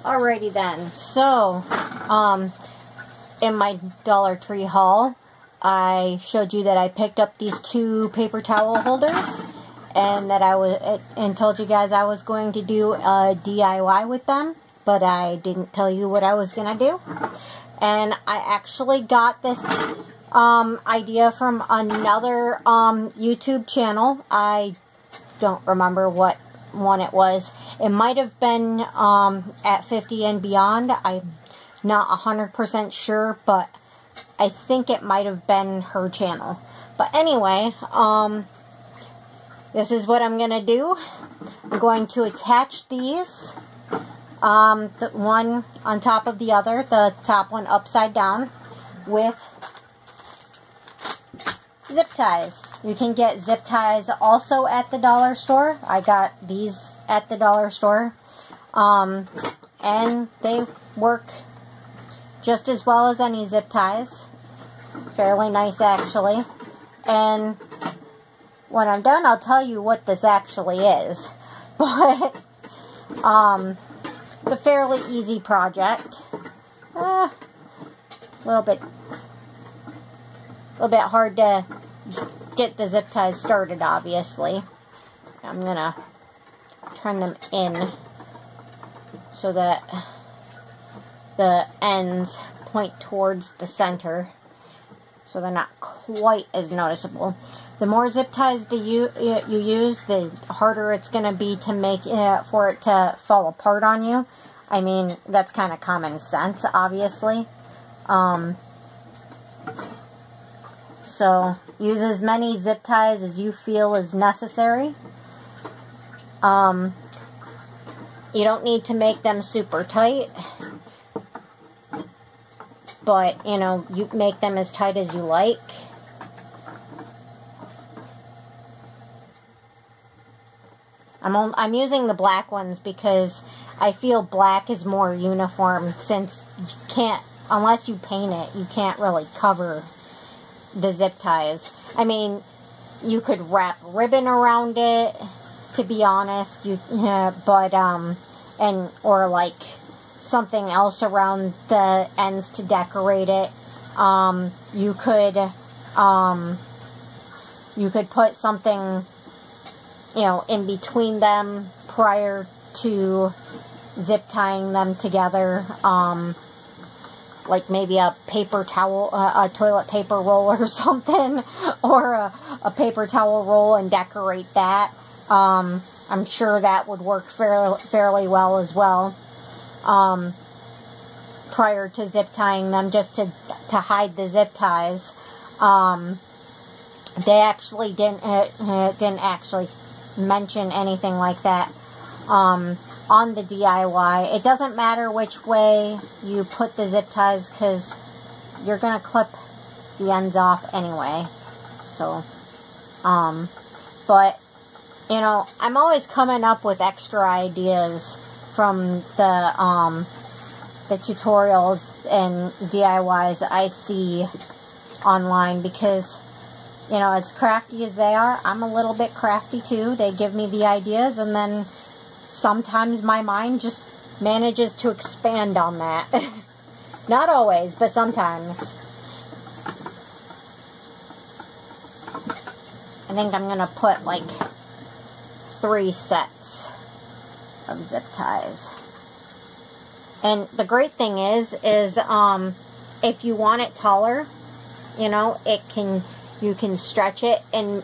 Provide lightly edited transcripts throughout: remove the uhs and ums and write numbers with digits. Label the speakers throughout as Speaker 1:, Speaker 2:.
Speaker 1: Alrighty then, so, in my Dollar Tree haul, I showed you that I picked up these 2 paper towel holders, and that and told you guys I was going to do a DIY with them, but I didn't tell you what I was going to do. And I actually got this, idea from another, YouTube channel. I don't remember what one it was. It might have been at 50 and Beyond. I'm not 100% sure, but I think it might have been her channel. But anyway, this is what I'm going to do. I'm going to attach these, the one on top of the other, the top one upside down, with zip ties. You can get zip ties also at the dollar store. I got these at the dollar store. And they work just as well as any zip ties. Fairly nice, actually. And when I'm done, I'll tell you what this actually is. But, it's a fairly easy project. A little bit hard to get the zip ties started, obviously. I'm gonna turn them in so that the ends point towards the center, so they're not quite as noticeable. The more zip ties you use, the harder it's going to be to make for it to fall apart on you. I mean, that's kind of common sense, obviously. So use as many zip ties as you feel is necessary. You don't need to make them super tight, but, you know, you make them as tight as you like. I'm using the black ones because I feel black is more uniform, since you can't, unless you paint it, you can't really cover the zip ties. I mean, you could wrap ribbon around it, to be honest, or like something else around the ends to decorate it. You could put something, you know, in between them prior to zip tying them together. Like maybe a paper towel, a toilet paper roll or something, or a paper towel roll, and decorate that. I'm sure that would work fairly well as well. Prior to zip tying them, just to hide the zip ties. They actually didn't actually mention anything like that on the DIY. It doesn't matter which way you put the zip ties, because you're going to clip the ends off anyway. So, but, you know, I'm always coming up with extra ideas from the tutorials and DIYs I see online, because, you know, as crafty as they are, I'm a little bit crafty too. They give me the ideas, and then sometimes my mind just manages to expand on that. Not always, but sometimes. I think I'm going to put like 3 sets of zip ties. And the great thing is if you want it taller, you know, you can stretch it and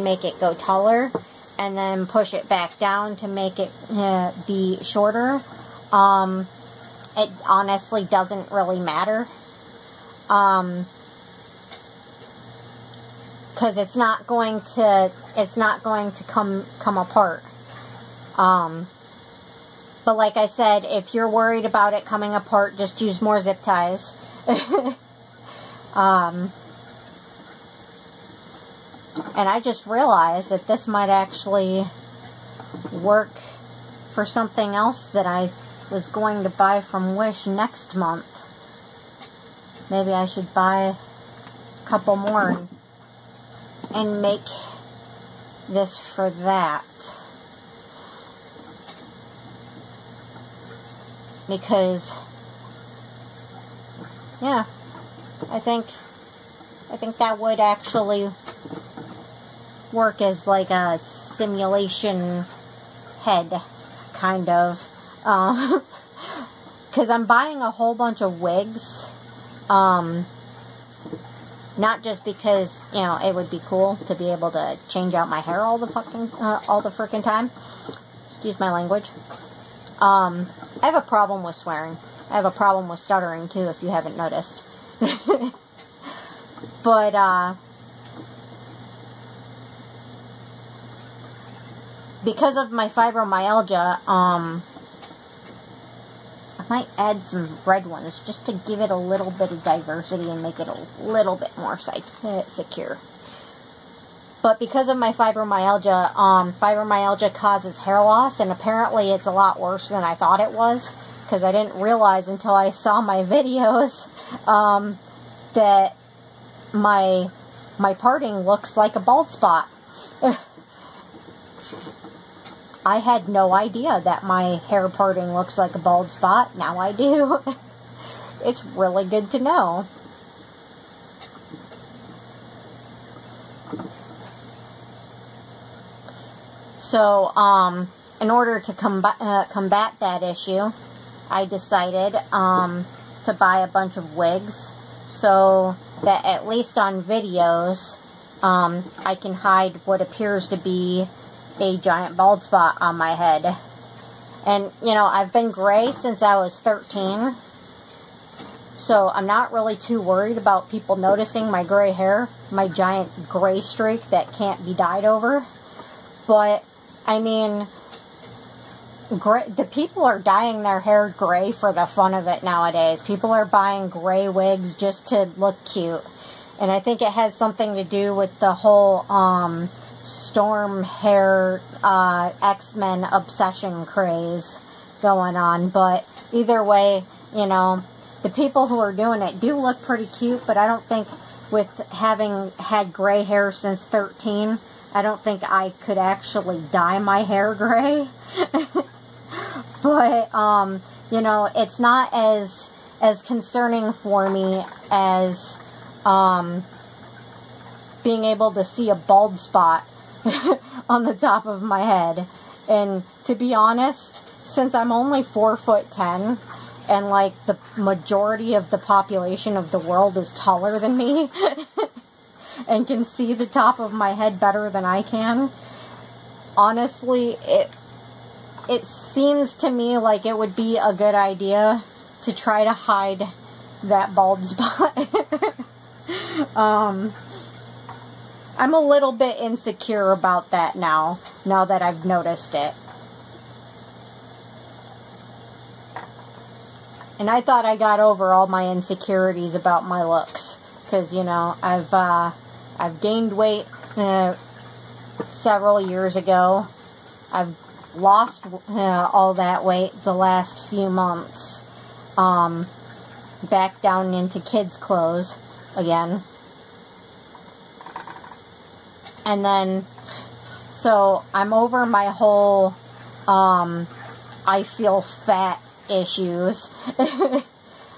Speaker 1: make it go taller, and then push it back down to make it be shorter. It honestly doesn't really matter, because it's not going to come apart. But like I said, if you're worried about it coming apart, just use more zip ties. And I just realized that this might actually work for something else that I was going to buy from Wish next month. Maybe I should buy a couple more and make this for that. Because, yeah, I think that would actually work as like a simulation head, kind of. Because I'm buying a whole bunch of wigs. Not just because, you know, it would be cool to be able to change out my hair all the freaking time. Excuse my language. I have a problem with swearing. I have a problem with stuttering too, if you haven't noticed. But, because of my fibromyalgia, I might add some red ones just to give it a little bit of diversity and make it a little bit more secure. But because of my fibromyalgia, fibromyalgia causes hair loss, and apparently it's a lot worse than I thought it was, because I didn't realize until I saw my videos that my parting looks like a bald spot. I had no idea that my hair parting looks like a bald spot. Now I do. It's really good to know. So, in order to combat that issue, I decided to buy a bunch of wigs so that at least on videos, I can hide what appears to be a giant bald spot on my head. And, you know, I've been gray since I was 13, so I'm not really too worried about people noticing my gray hair, my giant gray streak that can't be dyed over. But, I mean, the people are dyeing their hair gray for the fun of it nowadays. People are buying gray wigs just to look cute. And I think it has something to do with the whole, storm hair, X-Men obsession craze going on. But either way, you know, the people who are doing it do look pretty cute, but I don't think, with having had gray hair since 13, I don't think I could actually dye my hair gray. But, you know, it's not as concerning for me as, being able to see a bald spot on the top of my head. And to be honest, since I'm only 4'10", and like the majority of the population of the world is taller than me and can see the top of my head better than I can, honestly, it seems to me like it would be a good idea to try to hide that bald spot. I'm a little bit insecure about that now that I've noticed it. And I thought I got over all my insecurities about my looks, because, you know, I've gained weight several years ago. I've lost all that weight the last few months, back down into kids' clothes again. And then, so I'm over my whole, I feel fat issues.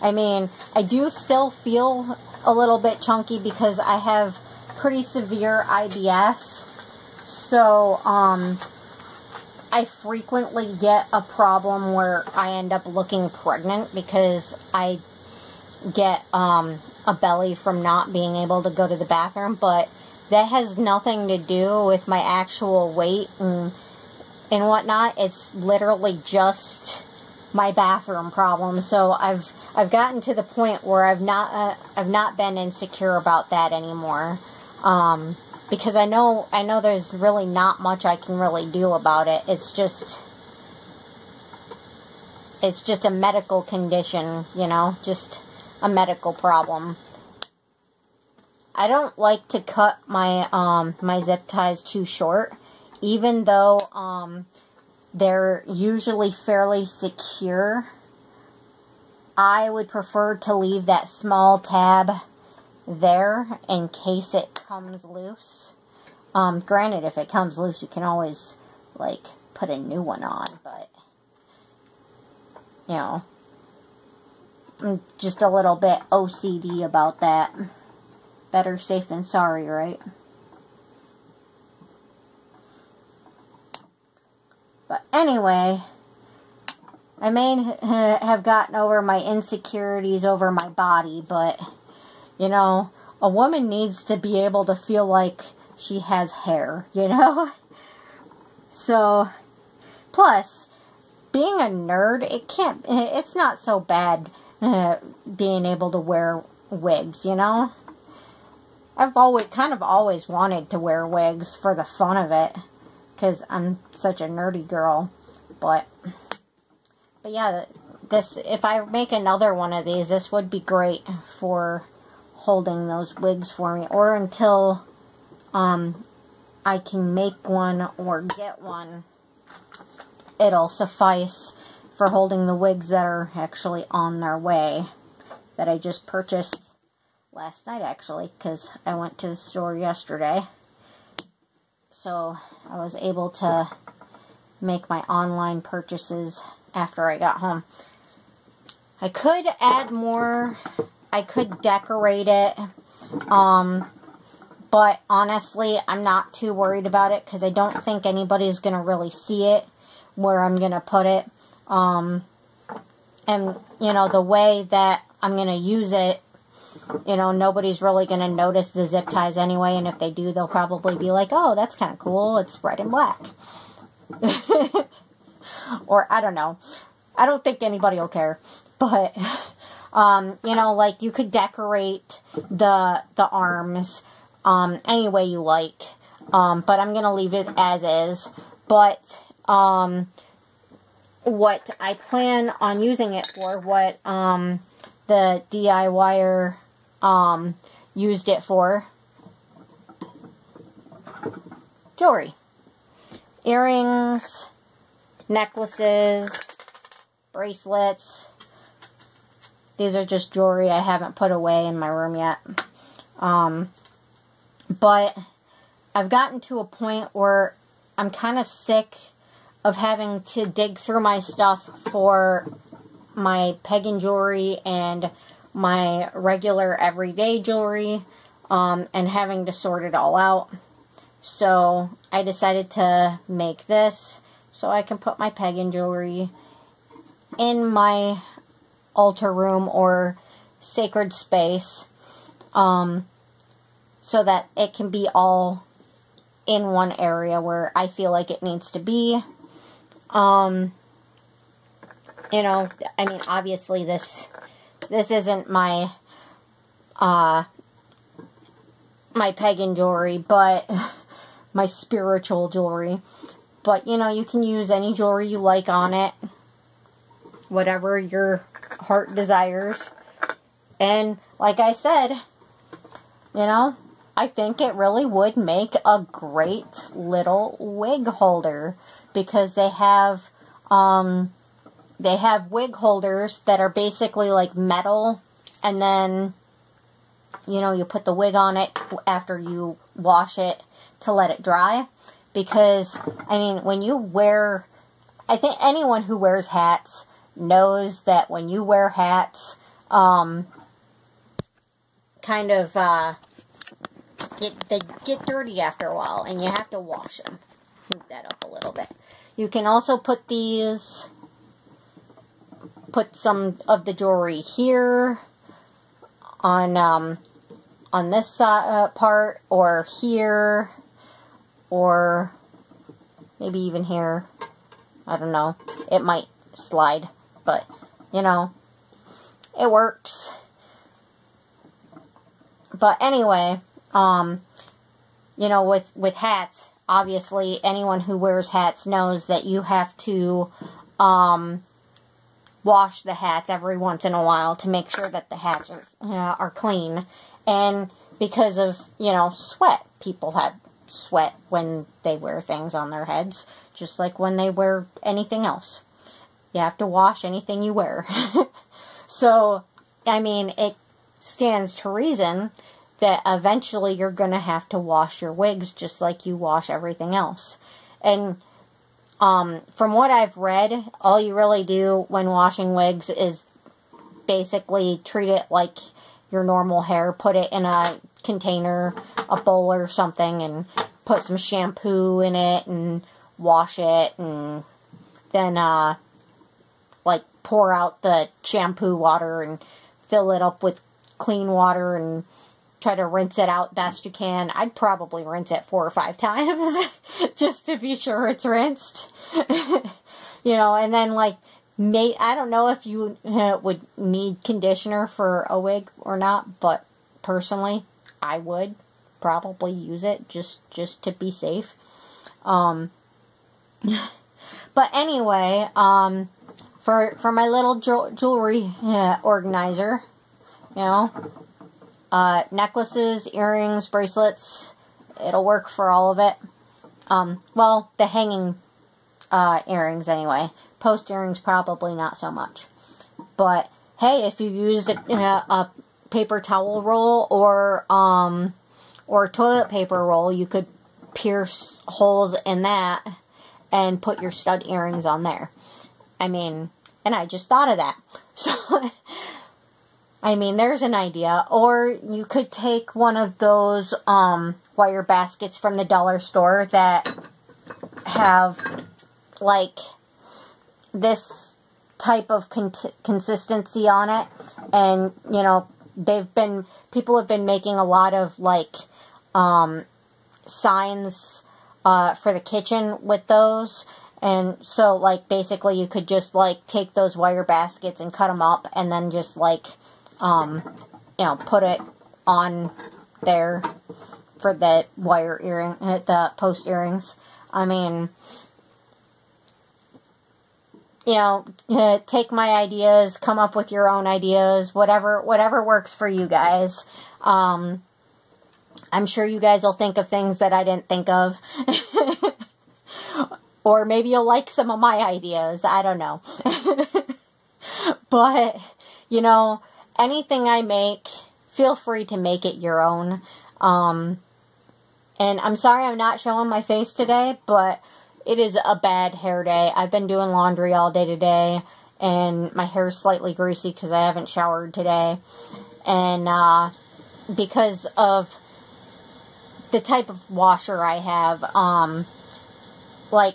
Speaker 1: I mean, I do still feel a little bit chunky because I have pretty severe IBS. So, I frequently get a problem where I end up looking pregnant because I get, a belly from not being able to go to the bathroom, but that has nothing to do with my actual weight and whatnot. It's literally just my bathroom problem. So I've gotten to the point where I've not been insecure about that anymore. Because I know there's really not much I can really do about it. It's just, it's just a medical condition, you know, just a medical problem. I don't like to cut my, my zip ties too short, even though, they're usually fairly secure. I would prefer to leave that small tab there in case it comes loose. Granted, if it comes loose, you can always, like, put a new one on, but, you know, I'm just a little bit OCD about that. Better safe than sorry, right? But anyway, I may have gotten over my insecurities over my body, but, you know, a woman needs to be able to feel like she has hair, you know? So, plus, being a nerd, it's not so bad being able to wear wigs, you know? I've always wanted to wear wigs for the fun of it, because I'm such a nerdy girl. But yeah, if I make another one of these, this would be great for holding those wigs for me, or until I can make one or get one, it'll suffice for holding the wigs that are actually on their way, that I just purchased last night, actually, because I went to the store yesterday. So I was able to make my online purchases after I got home. I could add more. I could decorate it. But honestly, I'm not too worried about it because I don't think anybody's going to really see it where I'm going to put it. And, you know, the way that I'm going to use it, you know, nobody's really going to notice the zip ties anyway, and if they do, they'll probably be like, oh, that's kind of cool, it's red and black. Or, I don't know. I don't think anybody will care. But, you know, like, you could decorate the arms any way you like. But I'm going to leave it as is. But, what I plan on using it for, what, the DIYer used it for, jewelry. Earrings, necklaces, bracelets. These are just jewelry I haven't put away in my room yet. But I've gotten to a point where I'm kind of sick of having to dig through my stuff for my pagan jewelry and my regular everyday jewelry, and having to sort it all out. So I decided to make this so I can put my pagan jewelry in my altar room or sacred space, so that it can be all in one area where I feel like it needs to be. You know, I mean, obviously this isn't my, my pagan jewelry, but my spiritual jewelry. But, you know, you can use any jewelry you like on it, whatever your heart desires. And, like I said, you know, I think it really would make a great little wig holder, because they have wig holders that are basically like metal, and then, you know, you put the wig on it after you wash it to let it dry. Because, I mean, when you wear, I think anyone who wears hats knows that when you wear hats, they get dirty after a while, and you have to wash them. Move that up a little bit. You can also put some of the jewelry here on this part, or here, or maybe even here. I don't know. It might slide, but, you know, it works. But anyway, you know, with hats, obviously anyone who wears hats knows that you have to wash the hats every once in a while to make sure that the hats are clean. And because of, sweat, people have sweat when they wear things on their heads, just like when they wear anything else. You have to wash anything you wear. So, I mean, it stands to reason that eventually you're going to have to wash your wigs just like you wash everything else. And from what I've read, all you really do when washing wigs is basically treat it like your normal hair. Put it in a container, a bowl or something, and put some shampoo in it and wash it, and then pour out the shampoo water and fill it up with clean water and try to rinse it out best you can. I'd probably rinse it 4 or 5 times just to be sure it's rinsed. And then I don't know if you would need conditioner for a wig or not, but personally, I would probably use it just to be safe. But anyway, for my little jewelry organizer, necklaces, earrings, bracelets, it'll work for all of it. Well, the hanging earrings anyway. Post earrings probably not so much. But hey, if you used a paper towel roll or toilet paper roll, you could pierce holes in that and put your stud earrings on there. I mean, and I just thought of that. So, I mean, there's an idea. Or you could take one of those wire baskets from the dollar store that have this type of consistency on it, and people have been making a lot of signs for the kitchen with those. And so basically you could just take those wire baskets and cut them up and then just put it on there for the wire earring, the post earrings. I mean, take my ideas, come up with your own ideas, whatever works for you guys. I'm sure you guys will think of things that I didn't think of. Or maybe you'll like some of my ideas. I don't know. But, anything I make, feel free to make it your own. And I'm sorry I'm not showing my face today, but it is a bad hair day. I've been doing laundry all day today, and my hair is slightly greasy because I haven't showered today. And because of the type of washer I have,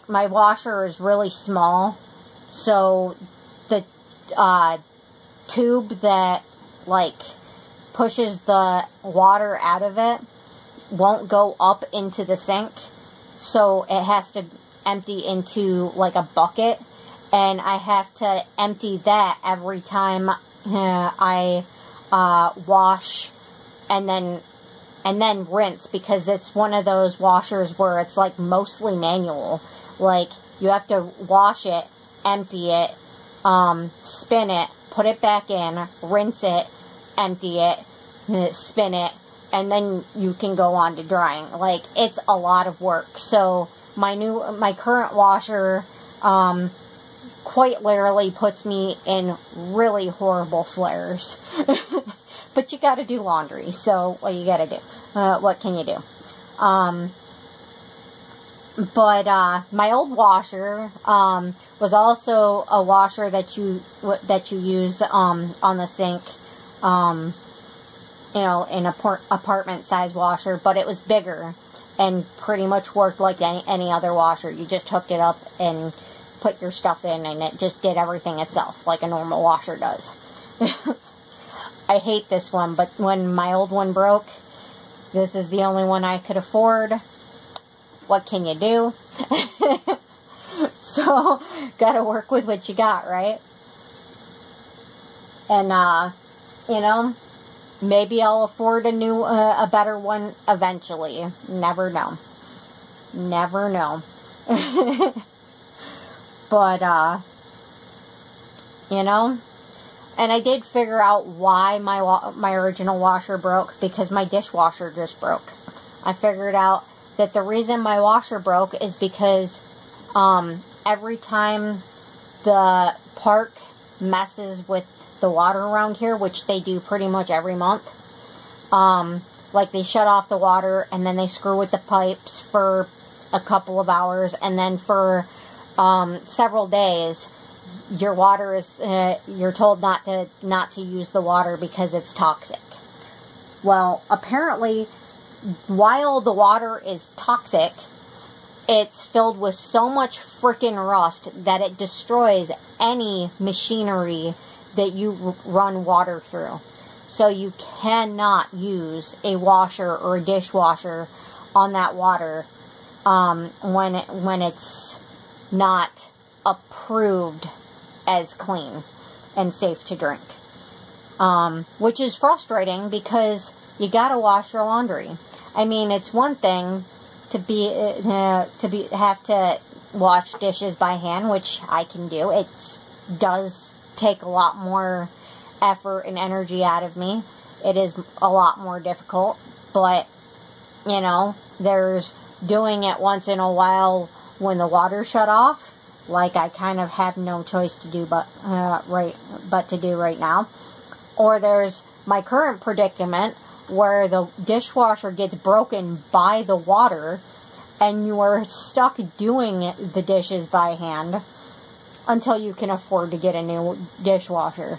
Speaker 1: my washer is really small, so the tube that pushes the water out of it won't go up into the sink, so it has to empty into a bucket, and I have to empty that every time I wash and then rinse, because it's one of those washers where it's mostly manual. You have to wash it, empty it, spin it, put it back in, rinse it, empty it, spin it, and then you can go on to drying. It's a lot of work. So my current washer quite literally puts me in really horrible flares. But you gotta do laundry, so what you gotta do? What can you do? But my old washer was also a washer that you use on the sink, in apartment size washer, but it was bigger and pretty much worked like any other washer. You just hooked it up and put your stuff in, and it just did everything itself like a normal washer does. I hate this one, but when my old one broke, this is the only one I could afford. What can you do? So, gotta work with what you got, right? And, maybe I'll afford a better one eventually. Never know. Never know. But, you know? And I did figure out why my original washer broke, because my dishwasher just broke. I figured out that the reason my washer broke is because every time the park messes with the water around here, which they do pretty much every month, like they shut off the water and then they screw with the pipes for a couple of hours, and then for several days your water is you're told not to use the water because it's toxic. Well, apparently, while the water is toxic, it's filled with so much freaking rust that it destroys any machinery that you run water through. So you cannot use a washer or a dishwasher on that water when it's not approved as clean and safe to drink. Which is frustrating because you gotta wash your laundry. I mean, it's one thing to have to wash dishes by hand, which I can do. It does take a lot more effort and energy out of me. It is a lot more difficult, but you know, there's doing it once in a while when the water shut off, like I kind of have no choice to do but to do right now. Or there's my current predicament where the dishwasher gets broken by the water and you are stuck doing the dishes by hand until you can afford to get a new dishwasher.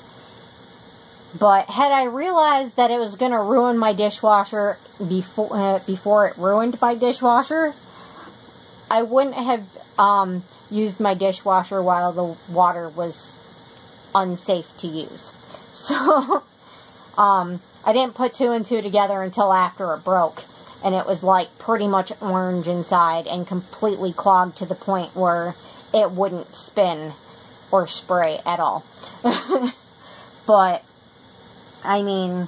Speaker 1: But had I realized that it was going to ruin my dishwasher before it ruined my dishwasher, I wouldn't have used my dishwasher while the water was unsafe to use. So, I didn't put two and two together until after it broke. And it was like pretty much orange inside and completely clogged to the point where it wouldn't spin or spray at all. But, I mean,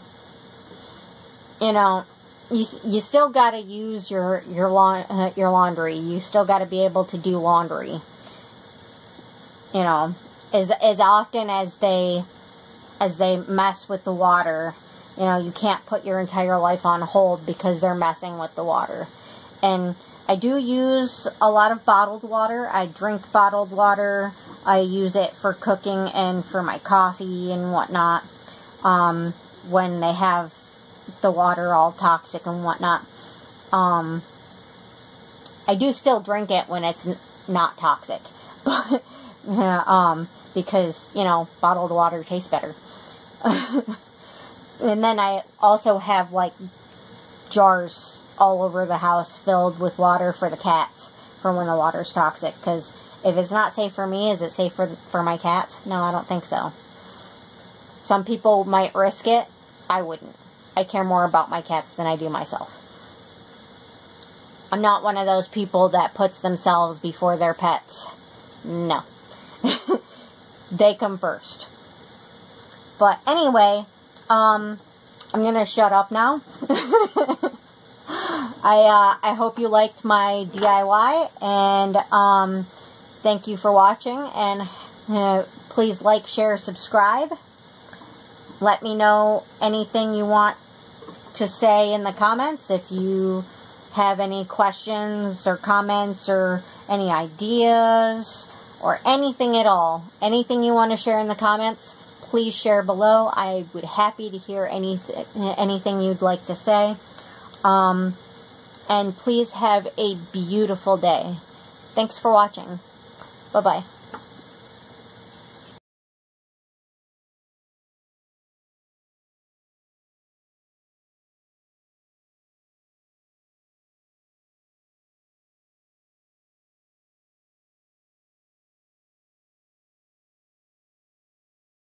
Speaker 1: you know, you still gotta use your laundry. You still gotta be able to do laundry. You know, as often as they mess with the water, you know, you can't put your entire life on hold because they're messing with the water. And I do use a lot of bottled water. I drink bottled water. I use it for cooking and for my coffee and whatnot. When they have the water all toxic and whatnot. I do still drink it when it's not toxic. But, because, you know, bottled water tastes better. And then I also have, like, jars all over the house filled with water for the cats for when the water's toxic. Because if it's not safe for me, is it safe for my cats? No, I don't think so. Some people might risk it. I wouldn't. I care more about my cats than I do myself. I'm not one of those people that puts themselves before their pets. No. They come first. But anyway, I'm gonna shut up now. I hope you liked my DIY, and thank you for watching, and please like, share, subscribe. Let me know anything you want to say in the comments. If you have any questions or comments or any ideas or anything at all, anything you want to share in the comments, please share below. I would be happy to hear anything you'd like to say. And please have a beautiful day. Thanks for watching. Bye-bye.